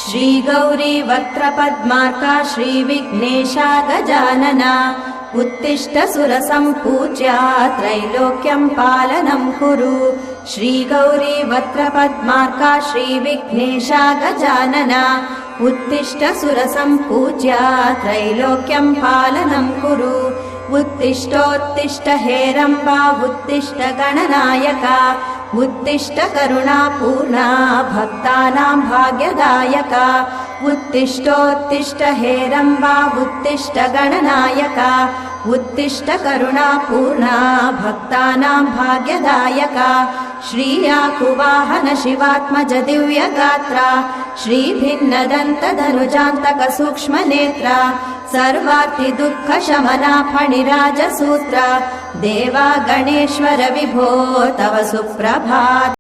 श्रीगौरी वक्त्रपद्मार्का श्रीविघ्नेशा गजानना उत्तिष्ठ सुरसम्पूज्या त्रैलोक्यं पालनं कुरु। श्रीगौरी वक्त्रपद्मार्का श्रीविघ्नेशा गजानना उत्तिष्ठ सुरसम्पूज्या त्रैलोक्यं पालनं कुरु। उत्तिष्ठोत्तिष्ठ हेरम्बा उत्तिष्ठ गणनायका उत्तिष्ठ करुणापूर्णा भक्तानां भाग्यदायका। उत्तिष्ठोत्तिष्ठ हेरम्बा उत्तिष्ठ गणनायका उत्तिष्ठ करुणापूर्णा भक्तानां भाग्यदायका। श्रीयाकुवाहन शिवात्मज दिव्यगात्रा श्रीभिन्नदन्तधनुजान्तक सूक्ष्मनेत्रा सर्वार्ति दुःखशमना फणिराजसूत्रा देवा गणेश्वर विभो तव सुप्रभात।